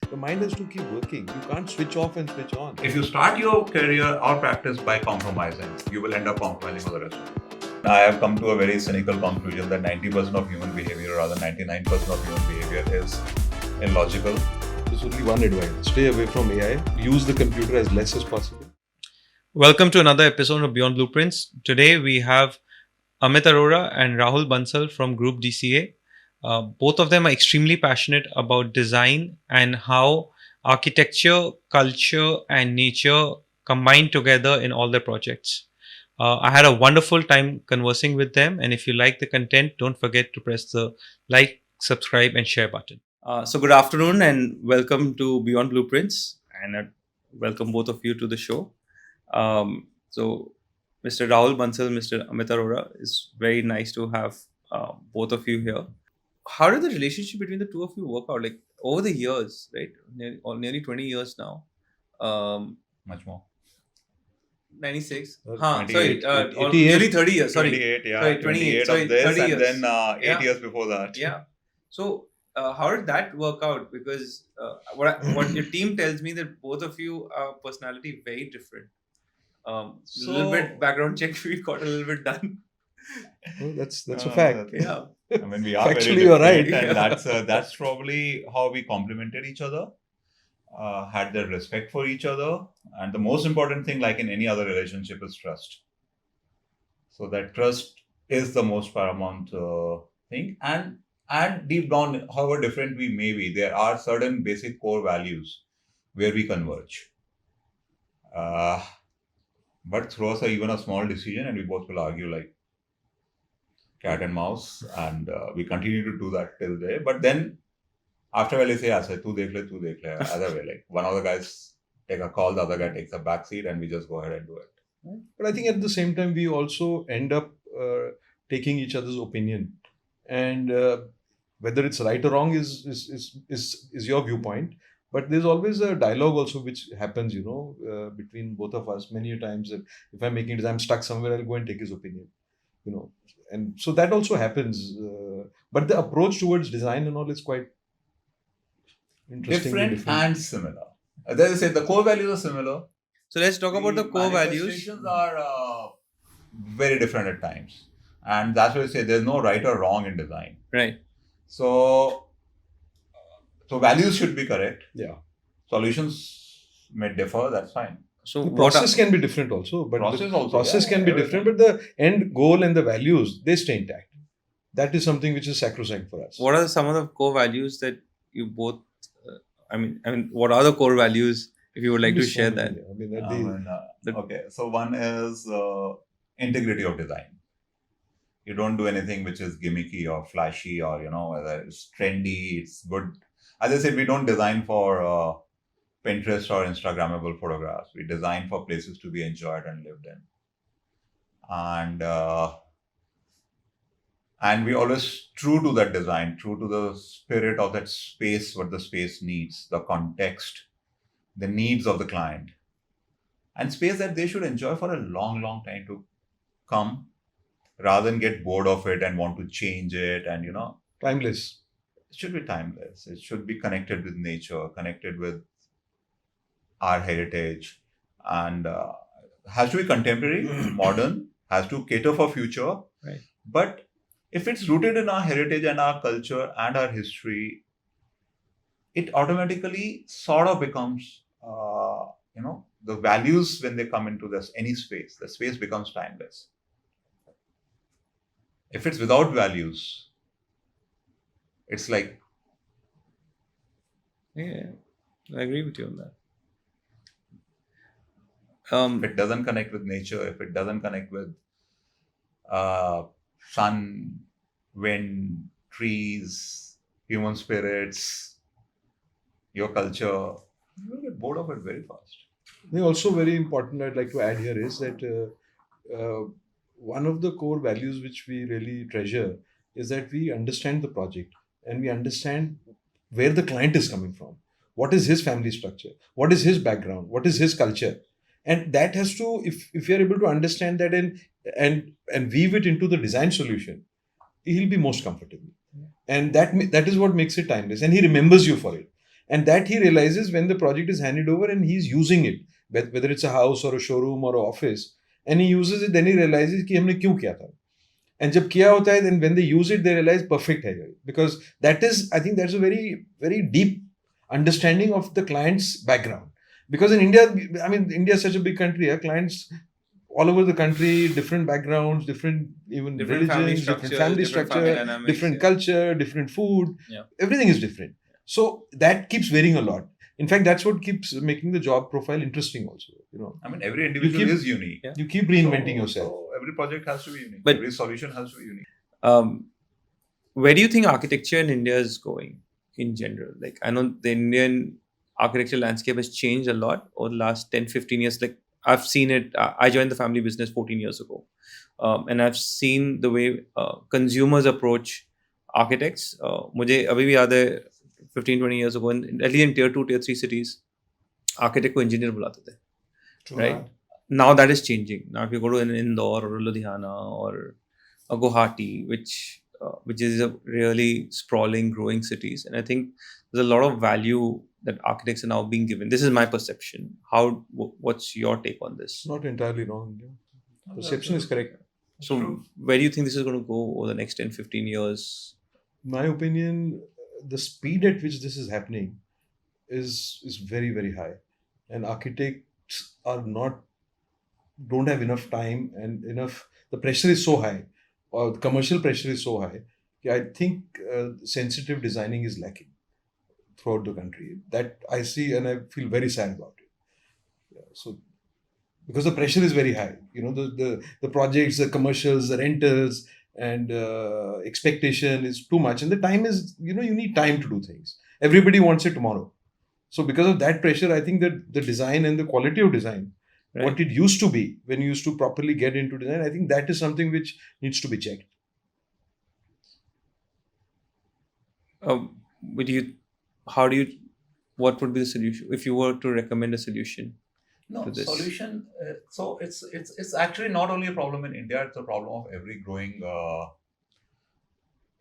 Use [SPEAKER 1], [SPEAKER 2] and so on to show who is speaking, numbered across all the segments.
[SPEAKER 1] The mind has to keep working. You can't switch off and switch on.
[SPEAKER 2] If you start your career or practice by compromising, you will end up compromising for the rest of your life. I have come to a very cynical conclusion that 90% of human behavior, or rather 99% of human behavior, is illogical.
[SPEAKER 1] There's only one advice: stay away from AI. Use the computer as less as possible.
[SPEAKER 3] Welcome to another episode of Beyond Blueprints. Today we have Amit Aurora and Rahul Bansal from GroupDCA. Both of them are extremely passionate about design and how architecture, culture, and nature combine together in all their projects. I had a wonderful time conversing with them, and if you like the content, don't forget to press the like, subscribe, and share button. So good afternoon and welcome to Beyond Blueprints, and welcome both of you to the show. So Mr. Rahul Bansal, Mr. Amit Aurora, it's very nice to have both of you here. How did the relationship between the two of you work out? Like over the years, right? Nearly 20 years now.
[SPEAKER 2] Much more.
[SPEAKER 3] 96.
[SPEAKER 1] 28.
[SPEAKER 3] Nearly 30 years. Sorry.
[SPEAKER 2] 28, yeah.
[SPEAKER 3] Sorry, 28.
[SPEAKER 2] 28
[SPEAKER 3] Sorry,
[SPEAKER 2] of this
[SPEAKER 3] 30
[SPEAKER 2] and
[SPEAKER 3] years.
[SPEAKER 2] then 8
[SPEAKER 3] Yeah.
[SPEAKER 2] years before that.
[SPEAKER 3] Yeah. So how did that work out? Because what your team tells me that both of you are personality very different. A little bit background check we got a little bit done.
[SPEAKER 1] Well, that's a fact.
[SPEAKER 3] Yeah.
[SPEAKER 2] I mean, we are
[SPEAKER 1] Factually,
[SPEAKER 2] very
[SPEAKER 1] you're right.
[SPEAKER 2] different,
[SPEAKER 3] Yeah.
[SPEAKER 2] and that's probably how we complemented each other, had the respect for each other, and the most important thing, like in any other relationship, is trust. So that trust is the most paramount thing, and deep down, however different we may be, there are certain basic core values where we converge. But throw us even a small decision, and we both will argue like cat and mouse, and we continue to do that till today. But then after a while, they say, "Aisa, tu dekh le." Other way, like one of the guys take a call, the other guy takes a back seat, and we just go ahead and do it.
[SPEAKER 1] But I think at the same time, we also end up taking each other's opinion, and whether it's right or wrong is your viewpoint. But there's always a dialogue also which happens, between both of us. Many times, if I'm making design, I'm stuck somewhere, I'll go and take his opinion, and so that also happens. But the approach towards design and all is quite interesting.
[SPEAKER 2] Different and similar. As I said, the core values are similar.
[SPEAKER 3] So let's talk about the core values.
[SPEAKER 2] Manifestations are very different at times, and that's why I say there's no right or wrong in design.
[SPEAKER 3] Right.
[SPEAKER 2] So values should be correct.
[SPEAKER 1] Yeah.
[SPEAKER 2] Solutions may differ. That's fine.
[SPEAKER 3] So
[SPEAKER 1] The process can be different also, but process can be different, but the end goal and the values, they stay intact. That is something which is sacrosanct for us.
[SPEAKER 3] what are some of the core values that you both? I mean, what are the core values? If you would like to share that.
[SPEAKER 1] I mean,
[SPEAKER 2] Okay, so one is integrity of design. You don't do anything which is gimmicky or flashy or whether it's trendy, it's good. As I said, we don't design for Pinterest or Instagrammable photographs. We design for places to be enjoyed and lived in. And we always true to that design, true to the spirit of that space, what the space needs, the context, the needs of the client, and space that they should enjoy for a long, long time to come, rather than get bored of it and want to change it. And
[SPEAKER 1] timeless.
[SPEAKER 2] it should be timeless. It should be connected with nature, connected with our heritage, and has to be contemporary, modern, has to cater for future.
[SPEAKER 3] Right.
[SPEAKER 2] But if it's rooted in our heritage and our culture and our history, it automatically sort of becomes, the values when they come into any space, the space becomes timeless. If it's without values, it's like,
[SPEAKER 3] Yeah, I agree with you on that.
[SPEAKER 2] if it doesn't connect with nature, if it doesn't connect with sun, wind, trees, human spirits, your culture, you will get bored of it very fast.
[SPEAKER 1] I think also very important I'd like to add here is that one of the core values which we really treasure is that we understand the project and we understand where the client is coming from. What is his family structure? What is his background? What is his culture? And that has to, if you're able to understand that and weave it into the design solution, he'll be most comfortable. And that is what makes it timeless. And he remembers you for it. And that he realizes when the project is handed over and he's using it, whether it's a house or a showroom or an office, and he uses it, then he realizes कि हमने क्यों किया था. And जब किया होता है, then when they use it, they realize perfect है, because that is, I think that's a very, very deep understanding of the client's background. Because in India, I mean, India is such a big country, clients all over the country, different backgrounds, different even
[SPEAKER 3] Different
[SPEAKER 1] religions, different family structure,
[SPEAKER 3] dynamics,
[SPEAKER 1] different culture, different food.
[SPEAKER 3] Yeah.
[SPEAKER 1] Everything is different. So that keeps varying a lot. In fact, that's what keeps making the job profile interesting also.
[SPEAKER 2] I mean, every individual is unique.
[SPEAKER 3] Yeah.
[SPEAKER 1] You keep reinventing yourself.
[SPEAKER 2] So every project has to be unique.
[SPEAKER 3] But-
[SPEAKER 2] every solution has to be unique.
[SPEAKER 3] Where do you think architecture in India is going in general? Like, I know the Indian architecture landscape has changed a lot over the last 10, 15 years. Like, I've seen it. I joined the family business 14 years ago. And I've seen the way consumers approach architects. मुझे अभी भी याद है 15, 20 years ago, at least in tier 2, tier 3 cities, architect को engineer बुलाते थे. Right? Now that is changing. Now if you go to an Indore or a Ludhiana or a Guwahati, which is a really sprawling, growing cities, and I think there's a lot of value that architects are now being given. This is my perception. What's your take on this?
[SPEAKER 1] Not entirely wrong. Yeah. Perception is correct.
[SPEAKER 3] So where do you think this is going to go over the next 10, 15 years?
[SPEAKER 1] My opinion, the speed at which this is happening is very, very high. And architects don't have enough time and the pressure is so high, or the commercial pressure is so high. I think sensitive designing is lacking throughout the country. That I see and I feel very sad about it. Yeah, so because the pressure is very high, the projects, the commercials, the rentals, and expectation is too much, and the time is, you need time to do things. Everybody wants it tomorrow. So because of that pressure, I think that the design and the quality of design,
[SPEAKER 3] Right.
[SPEAKER 1] what it used to be when you used to properly get into design, I think that is something which needs to be checked.
[SPEAKER 3] What would be the solution if you were to recommend a solution?
[SPEAKER 2] No
[SPEAKER 3] to this?
[SPEAKER 2] solution. So it's actually not only a problem in India; it's a problem of every growing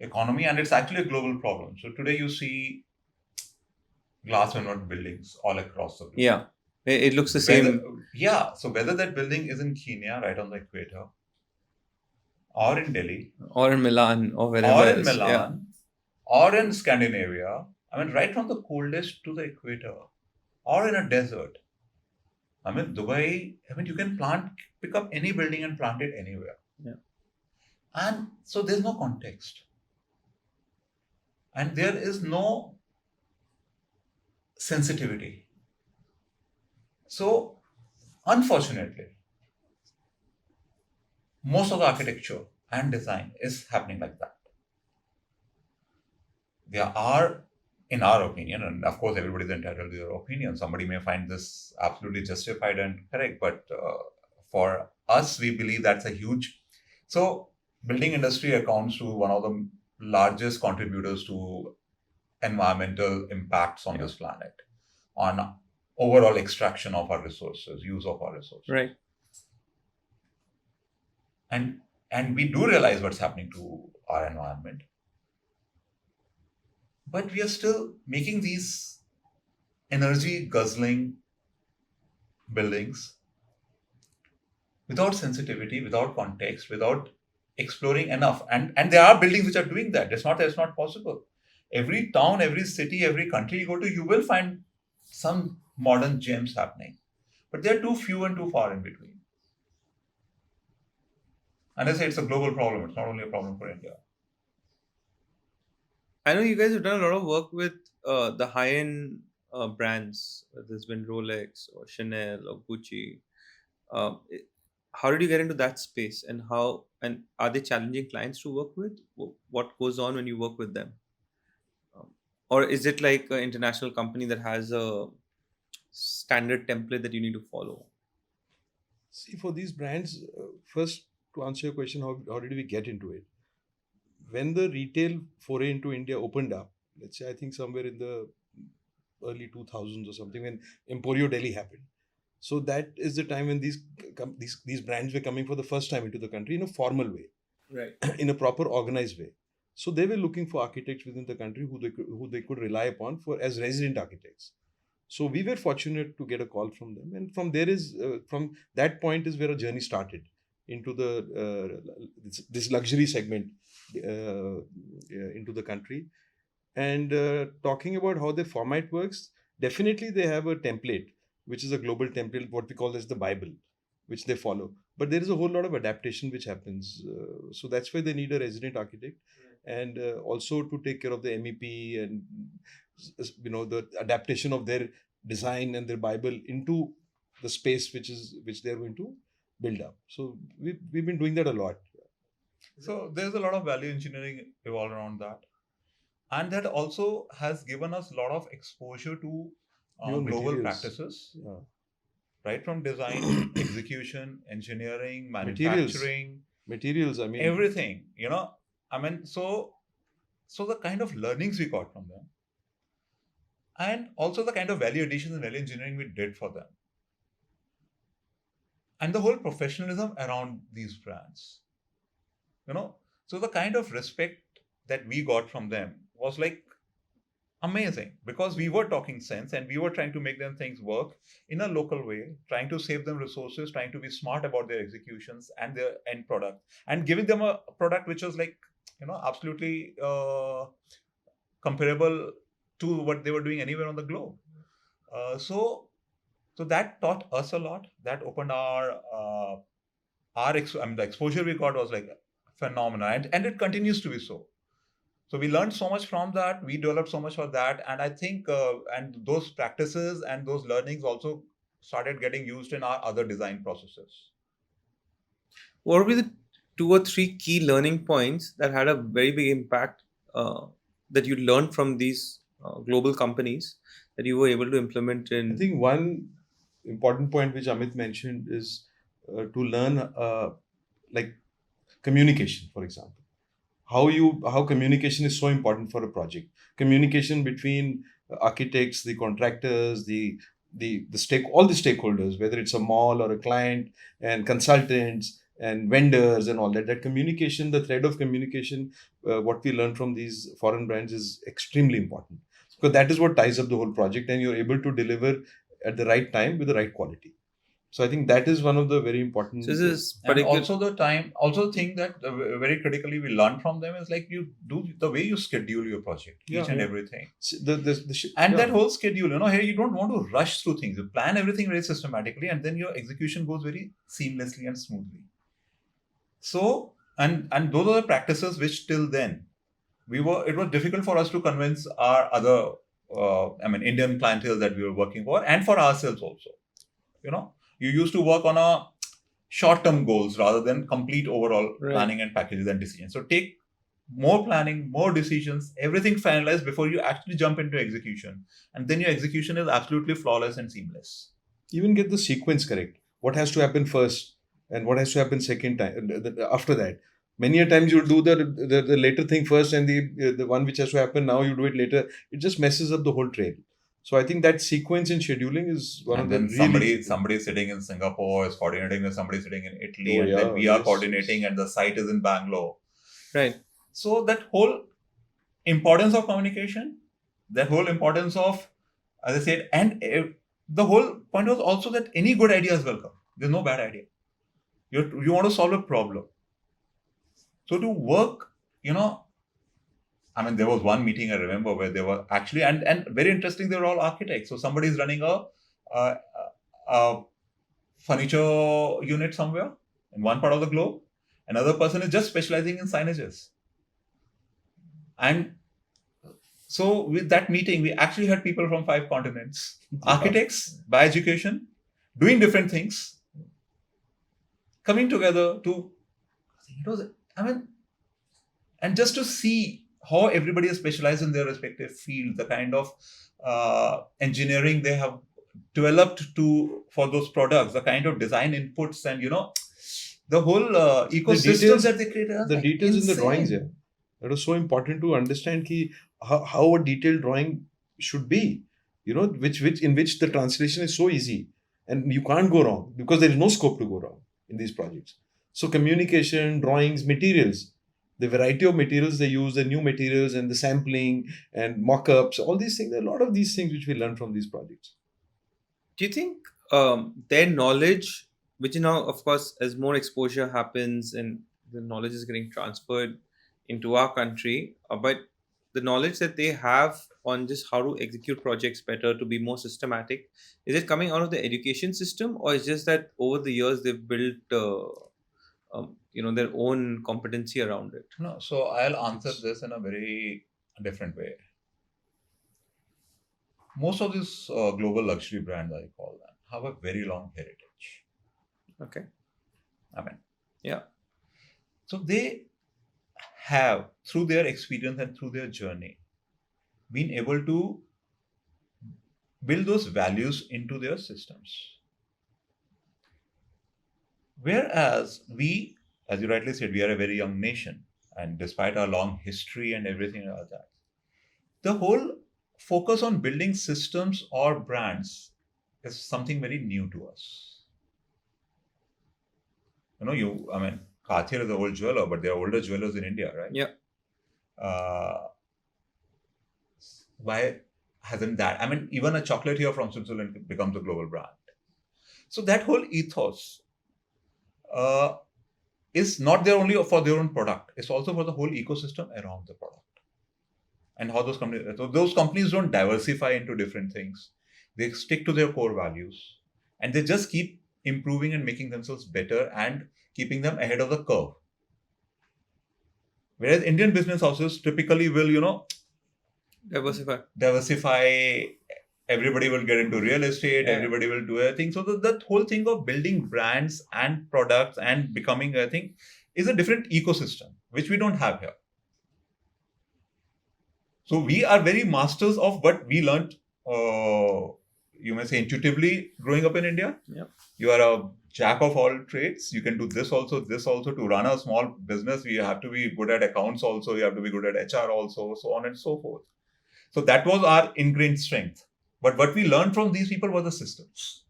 [SPEAKER 2] economy, and it's actually a global problem. So today you see glass window buildings all across the globe.
[SPEAKER 3] Yeah, it looks the same.
[SPEAKER 2] So whether that building is in Kenya, right on the equator, or in Delhi,
[SPEAKER 3] Or in Milan or wherever
[SPEAKER 2] or in
[SPEAKER 3] else.
[SPEAKER 2] Milan,
[SPEAKER 3] Yeah.
[SPEAKER 2] or in Scandinavia, I mean, right from the coldest to the equator, or in a desert. I mean, Dubai, you can pick up any building and plant it anywhere.
[SPEAKER 3] Yeah.
[SPEAKER 2] And so there's no context. And there is no sensitivity. So, unfortunately, most of the architecture and design is happening like that. There are, in our opinion, and of course everybody is entitled to their opinion, somebody may find this absolutely justified and correct, but for us, we believe that's a huge... So, building industry accounts to one of the largest contributors to environmental impacts on this planet, on overall extraction of our resources, use of our resources.
[SPEAKER 3] Right.
[SPEAKER 2] And we do realize what's happening to our environment. But we are still making these energy guzzling buildings without sensitivity, without context, without exploring enough. And there are buildings which are doing that. It's not possible. Every town, every city, every country you go to, you will find some modern gems happening. But they're too few and too far in between. And I say it's a global problem. It's not only a problem for India.
[SPEAKER 3] I know you guys have done a lot of work with the high-end brands. There's been Rolex or Chanel or Gucci. How did you get into that space, and are they challenging clients to work with? What goes on when you work with them? Or is it like an international company that has a standard template that you need to follow?
[SPEAKER 1] See, for these brands, first to answer your question, how did we get into it? When the retail foray into India opened up, let's say I think somewhere in the early 2000s or something, when Emporio Delhi happened. So that is the time when these brands were coming for the first time into the country in a formal way,
[SPEAKER 3] Right.
[SPEAKER 1] in a proper organized way. So they were looking for architects within the country who they could rely upon for as resident architects. So we were fortunate to get a call from them, and from that point is where a journey started into this luxury segment into the country. And talking about how the format works, definitely they have a template, which is a global template, what we call as the Bible, which they follow. But there is a whole lot of adaptation which happens. So that's why they need a resident architect, and also to take care of the MEP and the adaptation of their design and their Bible into the space which they're going to build up. So we've been doing that a lot.
[SPEAKER 2] So there's a lot of value engineering evolved around that. And that also has given us a lot of exposure to
[SPEAKER 1] Even
[SPEAKER 2] global
[SPEAKER 1] materials.
[SPEAKER 2] practices,
[SPEAKER 1] Yeah.
[SPEAKER 2] right from design, execution, engineering, manufacturing,
[SPEAKER 1] Materials. I mean,
[SPEAKER 2] everything. So the kind of learnings we got from them, and also the kind of value addition and value engineering we did for them, and the whole professionalism around these brands. So the kind of respect that we got from them was like amazing, because we were talking sense and we were trying to make them things work in a local way, trying to save them resources, trying to be smart about their executions and their end product, and giving them a product which was like absolutely comparable to what they were doing anywhere on the globe. So that taught us a lot. That opened the exposure we got was like phenomenal, and it continues to be so. So we learned so much from that. We developed so much for that, and I think and those practices and those learnings also started getting used in our other design processes.
[SPEAKER 3] What would be the 2 or 3 key learning points that had a very big impact that you learned from these global companies that you were able to implement in?
[SPEAKER 1] I think one important point which Amit mentioned is to learn like communication, for example. How communication is so important for a project. Communication between architects, the contractors, all the stakeholders, whether it's a mall or a client, and consultants and vendors and all that. That communication, the thread of communication, what we learn from these foreign brands is extremely important, because that is what ties up the whole project, and you're able to deliver at the right time with the right quality. So I think that is one of the very important.
[SPEAKER 3] So this is
[SPEAKER 2] And also the thing that very critically we learned from them is like you do the way you schedule your project, each and everything. That whole schedule, here you don't want to rush through things. You plan everything very systematically, and then your execution goes very seamlessly and smoothly. So, and those are the practices which till then it was difficult for us to convince our other, Indian clientele that we were working for, and for ourselves also. You used to work on a short-term goals rather than complete overall planning and packages and decisions. So take more planning, more decisions, everything finalized before you actually jump into execution. And then your execution is absolutely flawless and seamless.
[SPEAKER 1] Even get the sequence correct. What has to happen first and what has to happen second time after that. Many a times you do the later thing first, and the one which has to happen now you do it later. It just messes up the whole trail. So I think that sequence in scheduling is one of the
[SPEAKER 2] really... Somebody sitting in Singapore is coordinating with somebody sitting in Italy, then we are coordinating, and the site is in Bangalore.
[SPEAKER 3] Right.
[SPEAKER 2] So that whole importance of communication, that whole importance of, as I said, and the whole point was also that any good idea is welcome. There's no bad idea. You want to solve a problem. So to work, there was one meeting I remember where they were actually, and very interesting, they were all architects. So somebody is running a furniture unit somewhere in one part of the globe. Another person is just specializing in signages. And so with that meeting, we actually had people from 5 continents, architects by education, doing different things, coming together to, and just to see how everybody is specialized in their respective field, the kind of engineering they have developed for those products, the kind of design inputs, and the whole ecosystem that they created.
[SPEAKER 1] The details insane. In the drawings, that was so important to understand how a detailed drawing should be, in which the translation is so easy, and you can't go wrong because there is no scope to go wrong in these projects. So communication, drawings, materials. the variety of materials they use, the new materials and the sampling and mock-ups, all these things. There are a lot of these things which we learn from these projects.
[SPEAKER 3] Do you think their knowledge, which now, of course, as more exposure happens and the knowledge is getting transferred into our country, but the knowledge that they have on just how to execute projects better, to be more systematic, is it coming out of the education system, or is just that over the years they've built, their own competency around it?
[SPEAKER 2] No, so I'll answer this in a very different way. Most of these global luxury brands, I call them, have a very long heritage.
[SPEAKER 3] Okay.
[SPEAKER 2] I mean,
[SPEAKER 3] Yeah.
[SPEAKER 2] so they have, through their experience and through their journey, been able to build those values into their systems. Whereas we, as you rightly said, we are a very young nation, and despite our long history and everything like that, the whole focus on building systems or brands is something very new to us. Cartier is an old jeweler, but there are older jewelers in India, right?
[SPEAKER 3] Yeah.
[SPEAKER 2] Why hasn't that? Even a chocolatier from Switzerland becomes a global brand. So that whole ethos is not there only for their own product. It's also for the whole ecosystem around the product. And how those companies don't diversify into different things. They stick to their core values, and they just keep improving and making themselves better and keeping them ahead of the curve. Whereas Indian business houses typically will, diversify. Everybody will get into real estate.
[SPEAKER 3] Yeah.
[SPEAKER 2] Everybody will do everything. So that whole thing of building brands and products and becoming, I think, is a different ecosystem, which we don't have here. So we are very masters of what we learned, you may say intuitively growing up in India.
[SPEAKER 3] Yeah.
[SPEAKER 2] You are a jack of all trades. You can do this also. To run a small business, you have to be good at accounts also. You have to be good at HR also, so on and so forth. So that was our ingrained strength. But what we learned from these people were the systems.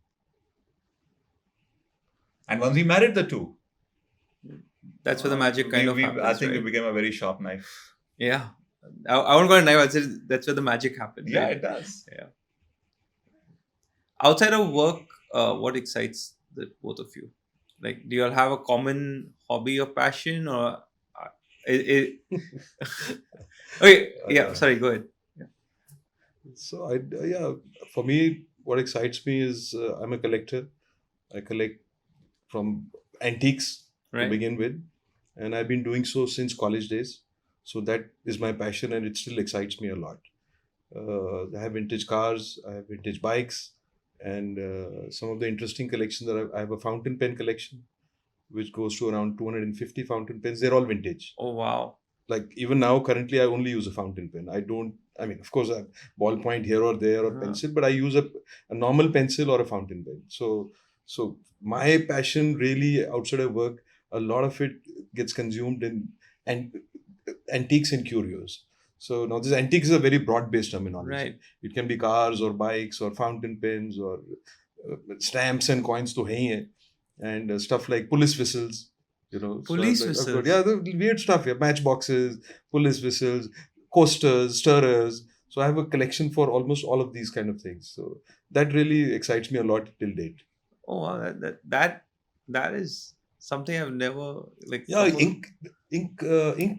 [SPEAKER 2] And once we married the two,
[SPEAKER 3] that's where the magic happens.
[SPEAKER 2] I think it became a very sharp knife.
[SPEAKER 3] Yeah. I won't go a knife. I'd say that's where the magic happens.
[SPEAKER 2] Yeah,
[SPEAKER 3] right?
[SPEAKER 2] it does.
[SPEAKER 3] Yeah. Outside of work, what excites the both of you? Like, do you all have a common hobby or passion, or okay? Yeah. Sorry. Go ahead.
[SPEAKER 1] So for me, what excites me is I'm a collector. I collect from antiques to begin with, and I've been doing so since college days. So that is my passion, and it still excites me a lot. I have vintage cars, I have vintage bikes, and some of the interesting collections that I have a fountain pen collection, which goes to around 250 fountain pens. They're all vintage.
[SPEAKER 3] Oh, wow.
[SPEAKER 1] Like even now, currently, I only use a fountain pen. Of course, I have ballpoint here or there or pencil, but I use a normal pencil or a fountain pen. So my passion really outside of work, a lot of it gets consumed in antiques and curios. So now this antiques is a very broad-based terminology.
[SPEAKER 3] Right.
[SPEAKER 1] It can be cars or bikes or fountain pens or stamps and coins to hang and stuff like police whistles.
[SPEAKER 3] Police whistles.
[SPEAKER 1] Yeah, the weird stuff. Yeah, matchboxes, police whistles, coasters, stirrers. So I have a collection for almost all of these kind of things. So that really excites me a lot till date.
[SPEAKER 3] Oh wow, that is something I've never
[SPEAKER 1] ink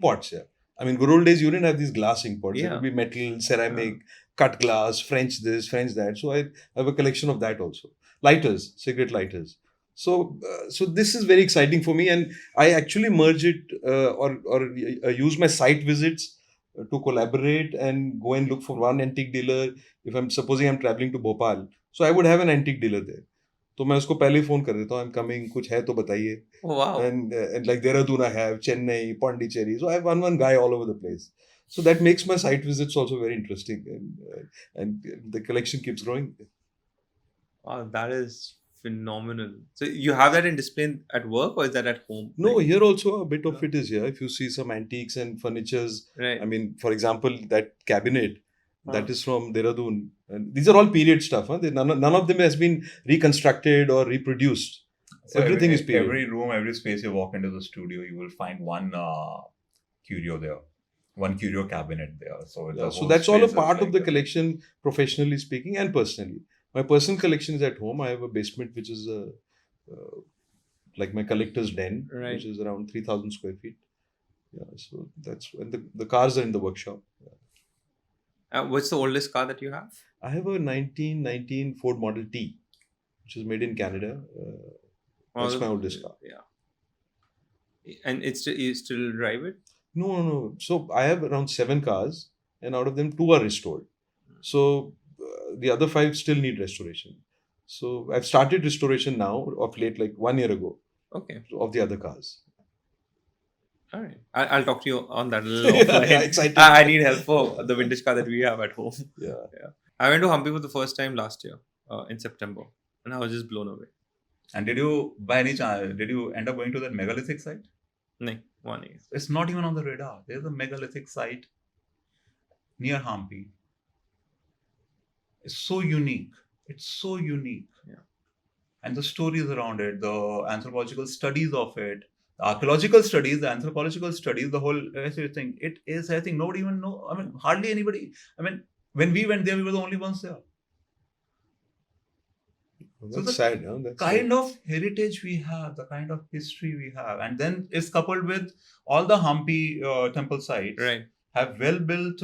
[SPEAKER 1] pots. Yeah, good old days you didn't have these glass ink pots.
[SPEAKER 3] Yeah.
[SPEAKER 1] It would be metal, ceramic, cut glass, French this, French that. So I have a collection of that also. Lighters, cigarette lighters. So this is very exciting for me, and I actually merge it or use my site visits to collaborate and go and look for one antique dealer. If I'm traveling to Bhopal, so I would have an antique dealer there. तो मैं उसको पहले phone कर देता हूँ, I'm coming, कुछ है तो बताइए.
[SPEAKER 3] Oh, wow.
[SPEAKER 1] And like Dehradun I have, Chennai, Pondicherry. So I have one guy all over the place. So that makes my site visits also very interesting, and the collection keeps growing.
[SPEAKER 3] Wow, that is phenomenal. So you have that in display at work, or is that at home?
[SPEAKER 1] No, here also a bit of it is here. If you see some antiques and furnitures,
[SPEAKER 3] right.
[SPEAKER 1] For example, that cabinet, that is from Dehradun. And these are all period stuff. None of them has been reconstructed or reproduced. So everything is period.
[SPEAKER 2] Every room, every space you walk into the studio, you will find one curio there, one curio cabinet there. So the
[SPEAKER 1] Yeah, so
[SPEAKER 2] whole
[SPEAKER 1] that's all a
[SPEAKER 2] space is
[SPEAKER 1] part of
[SPEAKER 2] like
[SPEAKER 1] the collection, professionally speaking and personally. My personal collection is at home. I have a basement which is like my collector's den,
[SPEAKER 3] Right.
[SPEAKER 1] which is around 3,000 square feet. Yeah, so that's when the cars are in the workshop.
[SPEAKER 3] What's the oldest car that you have?
[SPEAKER 1] I have a 1919 Ford Model T, which is made in Canada. That's my oldest car.
[SPEAKER 3] Yeah. And you still drive it?
[SPEAKER 1] No. So I have around 7 cars, and out of them 2 are restored. So the other 5 still need restoration. So I've started restoration now of late, like 1 year ago,
[SPEAKER 3] Okay.
[SPEAKER 1] of the other cars.
[SPEAKER 3] All right. I'll talk to you on that a little
[SPEAKER 1] Yeah,
[SPEAKER 3] offline.
[SPEAKER 1] yeah, exciting.
[SPEAKER 3] I need help for the vintage car that we have at home.
[SPEAKER 1] Yeah.
[SPEAKER 3] I went to Hampi for the first time last year in September, and I was just blown away.
[SPEAKER 2] And did you, by any chance, did you end up going to that megalithic site?
[SPEAKER 3] No, one year.
[SPEAKER 2] It's not even on the radar. There's a megalithic site near Hampi. It's so unique. It's so unique.
[SPEAKER 3] Yeah.
[SPEAKER 2] And the stories around it, the anthropological studies of it, the archaeological studies, the anthropological studies, the whole thing. It is, I think, nobody even know. I mean, hardly anybody. I mean, when we went there, we were the only ones there.
[SPEAKER 1] Well,
[SPEAKER 2] So
[SPEAKER 1] that's
[SPEAKER 2] the
[SPEAKER 1] sad. Huh? That's
[SPEAKER 2] kind of heritage we have, the kind of history we have, and then it's coupled with all the Hampi temple sites
[SPEAKER 3] Right.
[SPEAKER 2] have well built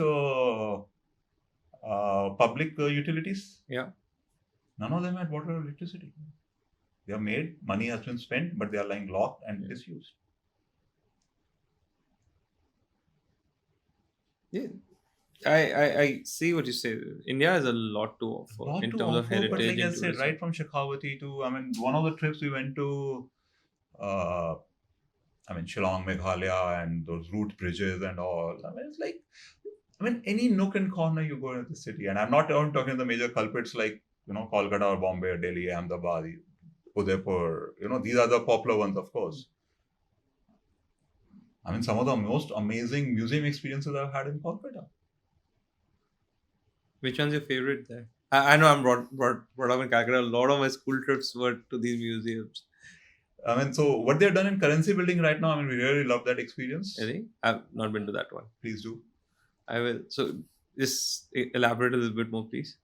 [SPEAKER 2] public utilities.
[SPEAKER 3] Yeah.
[SPEAKER 2] None of them had water or electricity. They are made, money has been spent, but they are lying locked and disused.
[SPEAKER 3] Yeah. I see what you say. India has a lot to offer
[SPEAKER 2] Lot
[SPEAKER 3] in
[SPEAKER 2] to
[SPEAKER 3] terms of
[SPEAKER 2] offer,
[SPEAKER 3] heritage
[SPEAKER 2] but like I
[SPEAKER 3] and
[SPEAKER 2] said,
[SPEAKER 3] tourism.
[SPEAKER 2] right from Shekhawati to, I mean, one of the trips we went to, Shillong, Meghalaya, and those route bridges and all. I mean, it's like, any nook and corner you go into the city, and I'm not talking the major culprits like, Kolkata or Bombay or Delhi, Ahmedabad, Udaipur, these are the popular ones, of course. I mean, some of the most amazing museum experiences I've had in Kolkata.
[SPEAKER 3] Which one's your favorite there? I know I'm brought up in Calcutta. A lot of my school trips were to these museums.
[SPEAKER 2] I mean, so what they're done in currency building right now, I mean, we really love that experience.
[SPEAKER 3] Really? I've not been to that one.
[SPEAKER 2] Please do.
[SPEAKER 3] I will. So just elaborate a little bit more, please.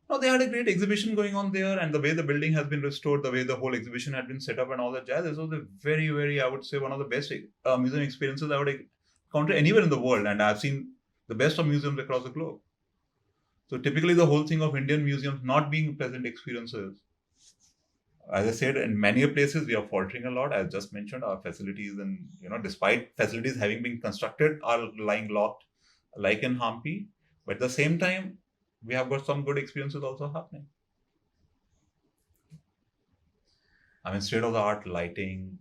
[SPEAKER 2] No, they had a great exhibition going on there, and the way the building has been restored, the way the whole exhibition had been set up, and all that jazz. This was a very, very, I would say, one of the best museum experiences I would encounter anywhere in the world, and I've seen the best of museums across the globe. So typically, the whole thing of Indian museums not being pleasant experiences. As I said, in many places we are faltering a lot. As just mentioned, our facilities, and despite facilities having been constructed, are lying locked, like in Hampi. But at the same time, we have got some good experiences also happening. I mean, state-of-the-art lighting,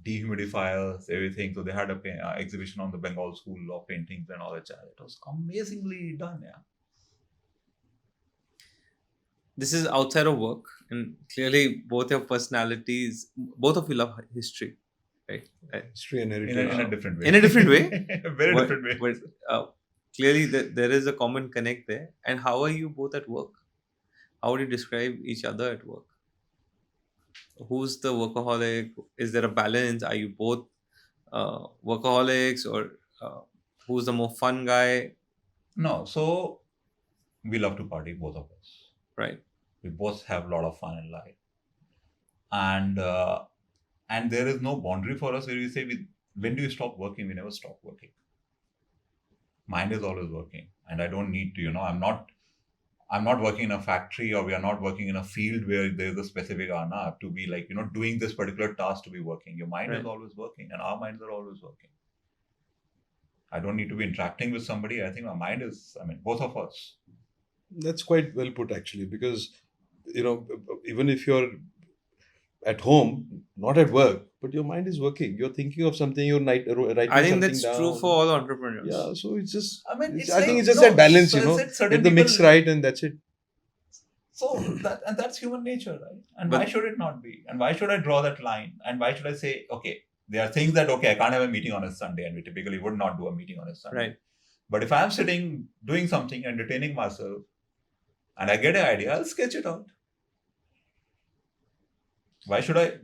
[SPEAKER 2] dehumidifiers, everything. So they had a exhibition on the Bengal School of Paintings and all that. It was amazingly done, yeah.
[SPEAKER 3] This is outside of work, and clearly both your personalities, both of you love history, right?
[SPEAKER 1] history and heritage.
[SPEAKER 2] In a different way.
[SPEAKER 3] In a different way?
[SPEAKER 2] Very
[SPEAKER 3] But-
[SPEAKER 2] different way.
[SPEAKER 3] But clearly there is a common connect there. And how are you both at work? How would you describe each other at work? Who's the workaholic? Is there a balance? Are you both workaholics, or who's the more fun guy?
[SPEAKER 2] No, so we love to party, both of us.
[SPEAKER 3] Right.
[SPEAKER 2] We both have a lot of fun in life, and there is no boundary for us where we say, when do you stop working? We never stop working. Mind is always working, and I don't need to. I'm not working in a factory, or we are not working in a field where there is a specific ana to be like doing this particular task to be working. Your mind is
[SPEAKER 3] Right.
[SPEAKER 2] always working, and our minds are always working. I don't need to be interacting with somebody. I think my mind is. Both of us.
[SPEAKER 1] That's quite well put, actually, because even if you're at home, not at work, but your mind is working. You're thinking of something. You're writing
[SPEAKER 3] I think
[SPEAKER 1] something
[SPEAKER 3] that's
[SPEAKER 1] down.
[SPEAKER 3] true for all entrepreneurs.
[SPEAKER 1] Yeah, so it's just.
[SPEAKER 2] I mean,
[SPEAKER 1] it's,
[SPEAKER 2] it's
[SPEAKER 1] I think
[SPEAKER 2] like-
[SPEAKER 1] it's just
[SPEAKER 2] no,
[SPEAKER 1] that balance,
[SPEAKER 2] so it's that certain
[SPEAKER 1] get the mix
[SPEAKER 2] people-
[SPEAKER 1] right, and that's it.
[SPEAKER 2] So that's human nature, right? And
[SPEAKER 3] But-
[SPEAKER 2] why should it not be? And why should I draw that line? And why should I say, okay, there are things that, okay, I can't have a meeting on a Sunday, and we typically would not do a meeting on a Sunday.
[SPEAKER 3] Right.
[SPEAKER 2] But if I'm sitting doing something, entertaining myself, and I get an idea, I'll sketch it out. Why should I?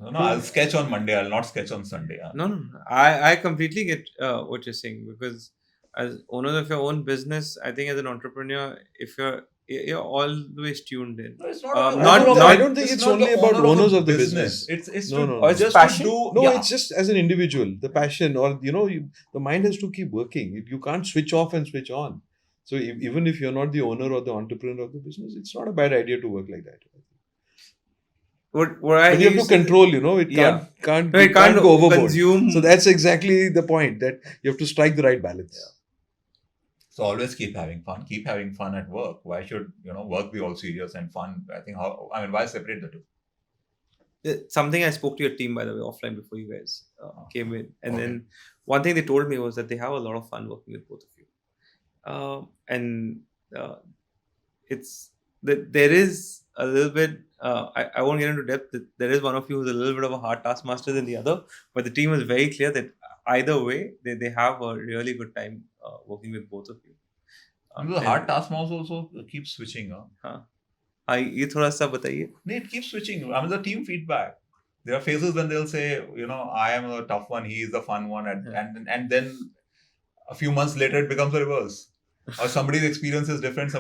[SPEAKER 2] No, I'll sketch on Monday. I'll not sketch on Sunday.
[SPEAKER 3] No. I completely get what you're saying, because as owners of your own business, I think as an entrepreneur, if you're always tuned in.
[SPEAKER 2] No, it's not
[SPEAKER 1] I don't think it's only about owners of the business.
[SPEAKER 2] It's
[SPEAKER 1] No,
[SPEAKER 2] to
[SPEAKER 1] no,
[SPEAKER 3] Or
[SPEAKER 1] no.
[SPEAKER 3] it's
[SPEAKER 2] just
[SPEAKER 3] passion?
[SPEAKER 2] to do.
[SPEAKER 1] No,
[SPEAKER 2] yeah.
[SPEAKER 1] it's just as an individual, the passion, or the mind has to keep working. You can't switch off and switch on. So even if you're not the owner or the entrepreneur of the business, it's not a bad idea to work like that.
[SPEAKER 3] What I
[SPEAKER 1] But you have to control. It
[SPEAKER 3] Yeah.
[SPEAKER 1] can't
[SPEAKER 3] No, it can't
[SPEAKER 1] go overboard.
[SPEAKER 3] consume.
[SPEAKER 1] So that's exactly the point, that you have to strike the right balance.
[SPEAKER 2] So always keep having fun. Keep having fun at work. Why should work be all serious and fun? I think why separate the two?
[SPEAKER 3] Something I spoke to your team, by the way, offline before you guys came in, and then one thing they told me was that they have a lot of fun working with both of you, and it's that there is a little bit. I won't get into depth. There is one of you who's a little bit of a hard taskmaster than the other, but the team is very clear that either way they have a really good time working with both of you.
[SPEAKER 2] The hard task mouse also keeps switching.
[SPEAKER 3] ये थोड़ा सा बताइए.
[SPEAKER 2] No, it keeps switching. The team feedback. There are phases when they'll say, I am the tough one, he is the fun one, and then a few months later it becomes the reverse. Or somebody's experience is different.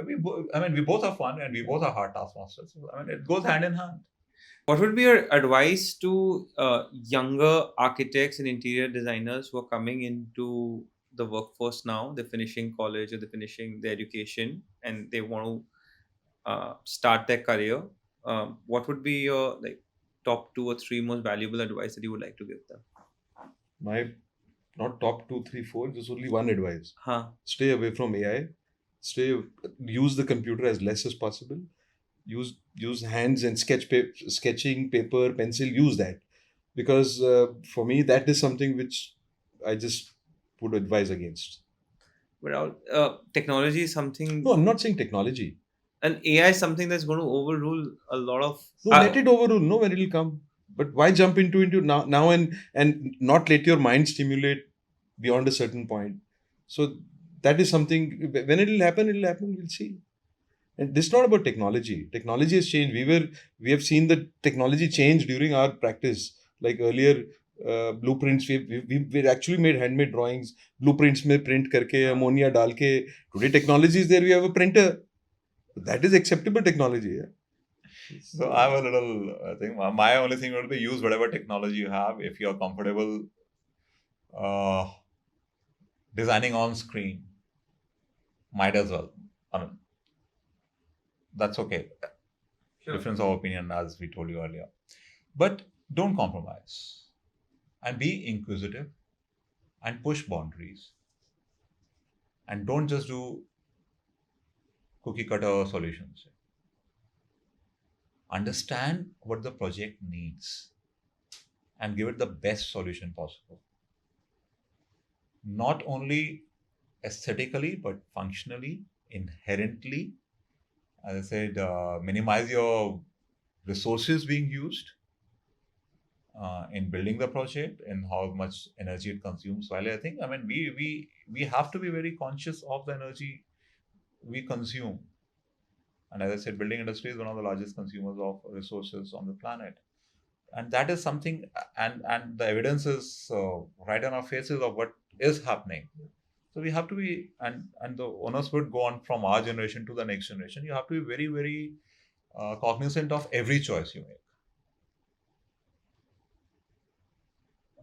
[SPEAKER 2] We both are fun and we both are hard taskmasters. It goes hand in hand.
[SPEAKER 3] What would be your advice to younger architects and interior designers who are coming into the workforce now? They're finishing college or they're finishing their education and they want to start their career. What would be your top 2 or 3 most valuable advice that you would like to give them?
[SPEAKER 1] My not top 2, 3, 4. There's only one advice. Stay away from AI. Use the computer as less as possible. Use hands and sketching, paper, pencil. Use that, because for me that is something which I just would advise against.
[SPEAKER 3] But technology is something.
[SPEAKER 1] No, I'm not saying technology.
[SPEAKER 3] And AI is something that's going to overrule a lot of.
[SPEAKER 1] No, let it overrule. No, when it will come. But why jump into now and not let your mind stimulate beyond a certain point? So that is something. When it will happen, we'll see. And this is not about technology. Technology has changed. We have seen the technology change during our practice. Like earlier, blueprints. We actually made handmade drawings. Blueprints mein print karke, ammonia dalke. Today technology is there. We have a printer. That is acceptable technology. Yeah?
[SPEAKER 2] So I have a little thing. My only thing would be use whatever technology you have. If you're comfortable designing on screen, might as well. That's okay. Sure. Difference of opinion, as we told you earlier. But don't compromise. And be inquisitive. And push boundaries. And don't just do cookie cutter solutions. Understand what the project needs and give it the best solution possible. Not only aesthetically, but functionally, inherently. As I said, minimize your resources being used in building the project and how much energy it consumes. While I think, we have to be very conscious of the energy we consume. And as I said, building industry is one of the largest consumers of resources on the planet. And that is something, and the evidence is right on our faces of what is happening. So we have to be, and the onus would go on from our generation to the next generation. You have to be very, very cognizant of every choice you make.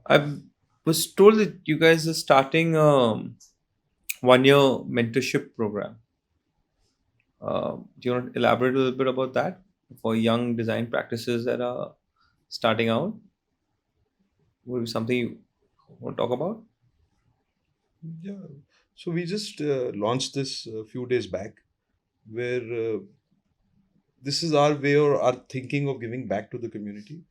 [SPEAKER 3] I was told that you guys are starting a 1-year mentorship program. Do you want to elaborate a little bit about that for young design practices that are starting out? Would be something you want to talk about?
[SPEAKER 1] Yeah. So we just launched this a few days back, where this is our way or our thinking of giving back to the community,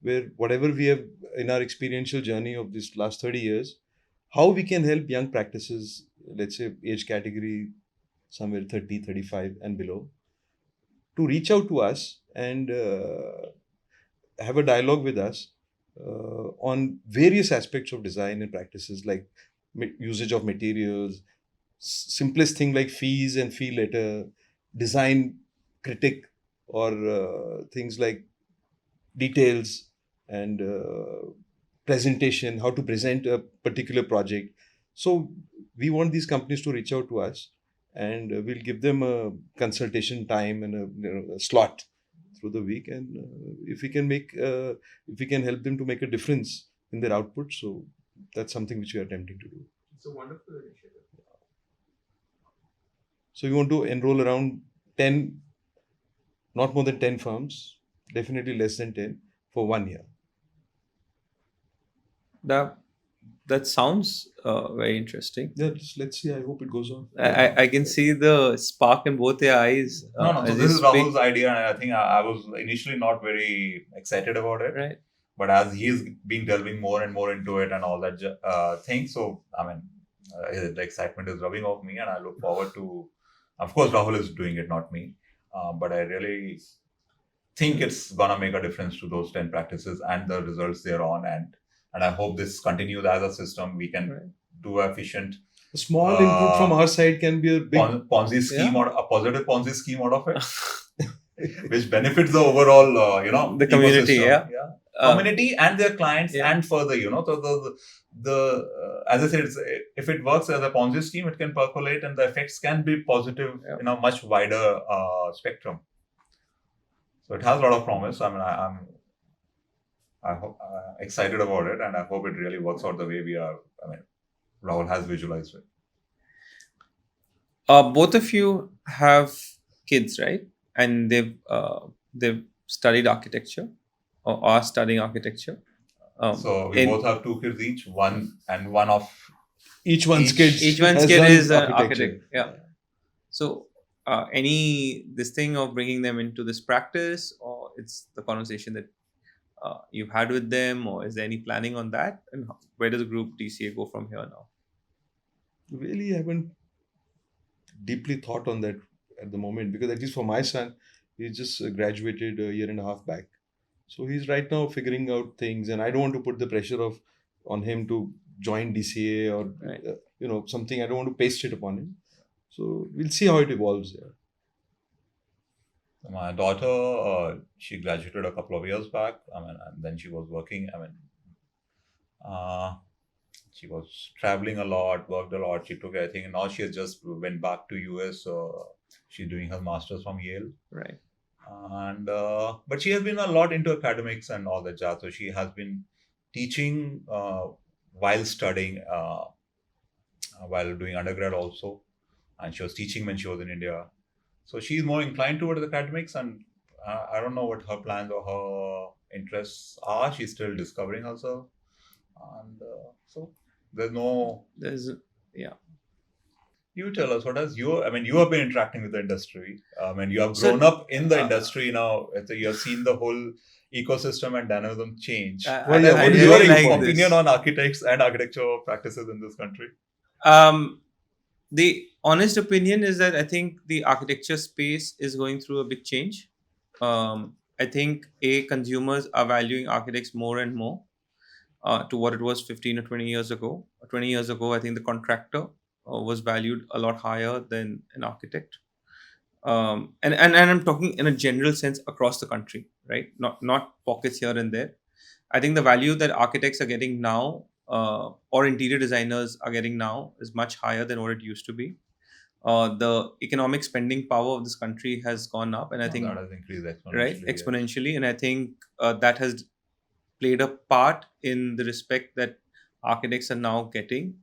[SPEAKER 1] where whatever we have in our experiential journey of this last 30 years, how we can help young practices, let's say age category somewhere 30, 35 and below, to reach out to us and have a dialogue with us on various aspects of design and practices, like usage of materials, simplest thing like fees and fee letter, design critic, or things like details, and presentation, how to present a particular project. So we want these companies to reach out to us, and we'll give them a consultation time and a slot through the week, and if we can help them to make a difference in their output, so that's something which we are attempting to do.
[SPEAKER 3] It's a wonderful initiative.
[SPEAKER 1] So we want to enroll around 10, not more than 10 firms, definitely less than 10 for 1 year.
[SPEAKER 4] That sounds very interesting.
[SPEAKER 1] Yeah, let's see. I hope it goes on.
[SPEAKER 4] I can see the spark in both your eyes.
[SPEAKER 2] No. So
[SPEAKER 4] as
[SPEAKER 2] this
[SPEAKER 4] you
[SPEAKER 2] is Rahul's idea, and I think I was initially not very excited about it.
[SPEAKER 4] Right.
[SPEAKER 2] But as he's been delving more and more into it and all that thing, so I mean, the excitement is rubbing off me, and I look forward to. Of course, Rahul is doing it, not me. But I really think it's gonna make a difference to those 10 practices and the results they're on, and I hope this continues as a system. We can do efficient.
[SPEAKER 1] A small input from our side can be a big
[SPEAKER 2] Ponzi scheme or a positive Ponzi scheme out of it, which benefits the overall,
[SPEAKER 4] the community,
[SPEAKER 2] ecosystem. Community and their clients, and further, so the as I said, if it works as a Ponzi scheme, it can percolate, and the effects can be positive in a much wider spectrum. So it has a lot of promise. I mean, I'm excited about it, and I hope it really works out the way we are. I mean, Rahul has visualized it.
[SPEAKER 4] Both of you have kids, right? And they've studied architecture or are studying architecture.
[SPEAKER 2] So we both have 2 kids each. One of
[SPEAKER 1] each one's kid
[SPEAKER 4] is an architect. Yeah. So this thing of bringing them into this practice, or it's the conversation that you've had with them, or is there any planning on that? And where does the GroupDCA go from here now?
[SPEAKER 1] Really haven't deeply thought on that at the moment, because at least for my son, he just graduated a year and a half back. So he's right now figuring out things, and I don't want to put the pressure on him to join DCA or something. I don't want to paste it upon him. So we'll see how it evolves there.
[SPEAKER 2] My daughter, she graduated a couple of years back. I mean, and then she was working. I mean, she was traveling a lot, worked a lot. She took everything, and now she has just went back to US. She's doing her master's from Yale.
[SPEAKER 4] Right.
[SPEAKER 2] And but she has been a lot into academics and all that jazz. So she has been teaching while studying, while doing undergrad also, and she was teaching when she was in India. So she's more inclined towards academics, and I don't know what her plans or her interests are. She's still discovering herself, and so You tell us, what has you have been interacting with the industry. You have grown up in the industry now. So you have seen the whole ecosystem and dynamism change.
[SPEAKER 1] What is your
[SPEAKER 2] opinion on architects and architecture practices in this country?
[SPEAKER 4] The honest opinion is that I think the architecture space is going through a big change. I think consumers are valuing architects more and more to what it was 15 or 20 years ago. 20 years ago, I think the contractor was valued a lot higher than an architect. And I'm talking in a general sense across the country, right? Not pockets here and there. I think the value that architects are getting now, or interior designers are getting now, is much higher than what it used to be. The economic spending power of this country has gone up, and I think
[SPEAKER 2] that has increased exponentially.
[SPEAKER 4] Right, exponentially, and I think that has played a part in the respect that architects are now getting.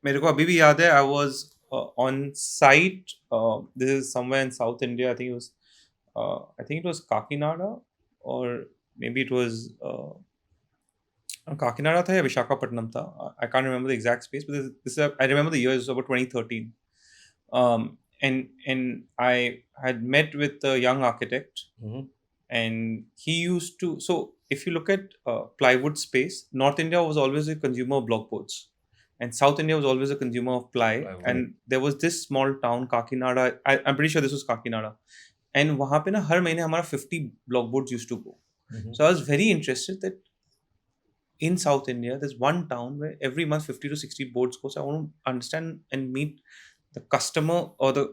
[SPEAKER 4] मेरे को अभी भी याद है, I was on site. This is somewhere in South India. I think it was Kakinada, or maybe it was Kakinada tha ya Visakhapatnam tha. I can't remember the exact space, but I remember the year. It was about 2013. And I had met with a young architect, and he used to. So if you look at plywood space, North India was always a consumer of block boards. And South India was always a consumer of plywood. And there was this small town, Kakinada. I'm pretty sure this was Kakinada. And वहाँ पे ना हर महीने हमारा 50 block boards used to go. So I was very interested that in South India, there's one town where every month 50 to 60 boards go. So I want to understand and meet the customer or the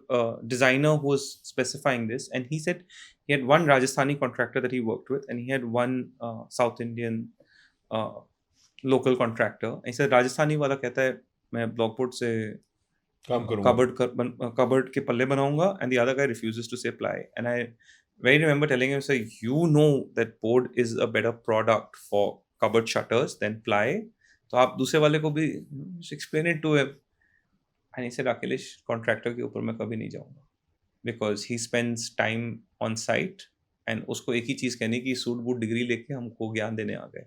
[SPEAKER 4] designer who was specifying this, and he said he had one Rajasthani contractor that he worked with, and he had one South Indian uh, local contractor. And he said Rajasthani वाला कहता है मैं blockboard से
[SPEAKER 1] काम करूंगा.
[SPEAKER 4] cupboard के पल्ले बनाऊंगा, and the other guy refuses to say ply. And I very remember telling him, so you know that board is a better product for cupboard shutters than ply. तो आप दूसरे वाले को भी just explain it to him. And he said, Akhilesh, contractor के ऊपर मैं कभी नहीं जाऊंगा, because he spends time on site and उसको एक ही चीज कहनी कि सूट बूट डिग्री लेके हमको ज्ञान देने आ गए.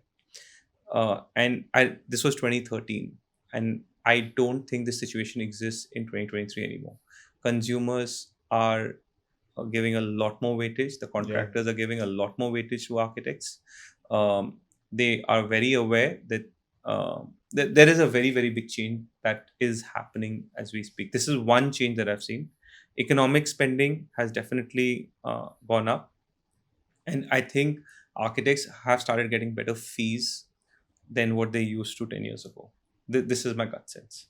[SPEAKER 4] And this was 2013, and I don't think this situation exists in 2023 anymore. Consumers are giving a lot more weightage. The contractors are giving a lot more weightage to architects. They are very aware that there is a very, very big change that is happening as we speak. This is one change that I've seen. Economic spending has definitely gone up, and I think architects have started getting better fees than what they used to 10 years ago. This is my gut sense.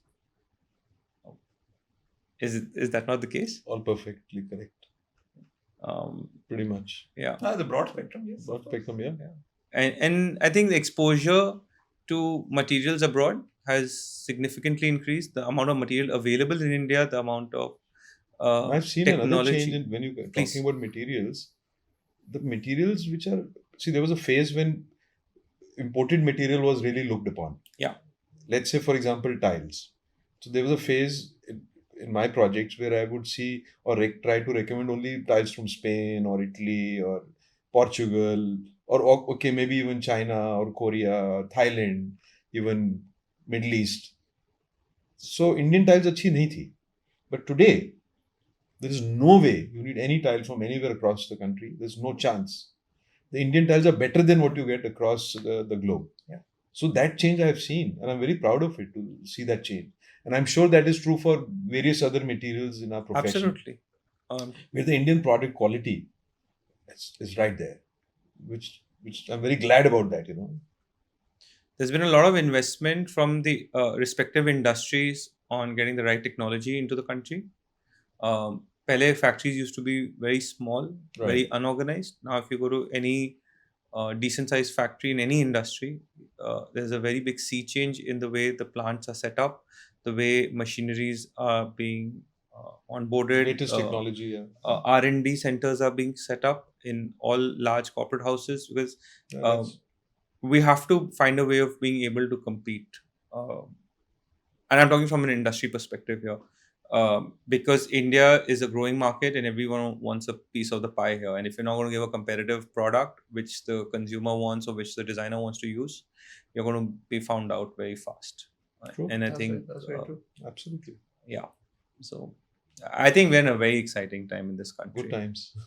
[SPEAKER 4] Is that not the case?
[SPEAKER 1] All perfectly correct. Pretty much.
[SPEAKER 4] Yeah.
[SPEAKER 2] The broad spectrum, yes.
[SPEAKER 1] Broad spectrum, yeah.
[SPEAKER 4] And I think the exposure to materials abroad has significantly increased. The amount of material available in India, the amount of
[SPEAKER 1] I've seen
[SPEAKER 4] technology.
[SPEAKER 1] another change in, when you're
[SPEAKER 4] Please.
[SPEAKER 1] talking about materials. The materials which are, see, there was a phase when imported material was really looked upon.
[SPEAKER 4] Yeah.
[SPEAKER 1] Let's say, for example, tiles. So there was a phase in my projects where I would see or try to recommend only tiles from Spain or Italy or Portugal or okay, maybe even China or Korea or Thailand, even Middle East. So Indian tiles achhi nahi thi. But today, there is no way you need any tile from anywhere across the country. There's no chance. The Indian tiles are better than what you get across the globe.
[SPEAKER 2] Yeah.
[SPEAKER 1] So that change I have seen, and I'm very proud of it to see that change. And I'm sure that is true for various other materials in our profession.
[SPEAKER 4] Absolutely.
[SPEAKER 1] Where the Indian product quality is right there, which I'm very glad about that,
[SPEAKER 4] There's been a lot of investment from the respective industries on getting the right technology into the country. Pehle factories used to be very small,
[SPEAKER 1] Right.
[SPEAKER 4] very unorganized. Now, if you go to any decent sized factory in any industry, there's a very big sea change in the way the plants are set up, the way machineries are being onboarded.
[SPEAKER 1] Latest technology, yeah.
[SPEAKER 4] R&D centers are being set up in all large corporate houses, because
[SPEAKER 1] Yeah, that's-
[SPEAKER 4] we have to find a way of being able to compete. And I'm talking from an industry perspective here. Because India is a growing market and everyone wants a piece of the pie here. And if you're not going to give a competitive product which the consumer wants or which the designer wants to use, you're going to be found out very fast.
[SPEAKER 1] True.
[SPEAKER 4] And I
[SPEAKER 2] That's
[SPEAKER 4] think
[SPEAKER 2] right. That's very true.
[SPEAKER 1] Absolutely.
[SPEAKER 4] yeah. So I think we're in a very exciting time in this country.
[SPEAKER 1] Good times.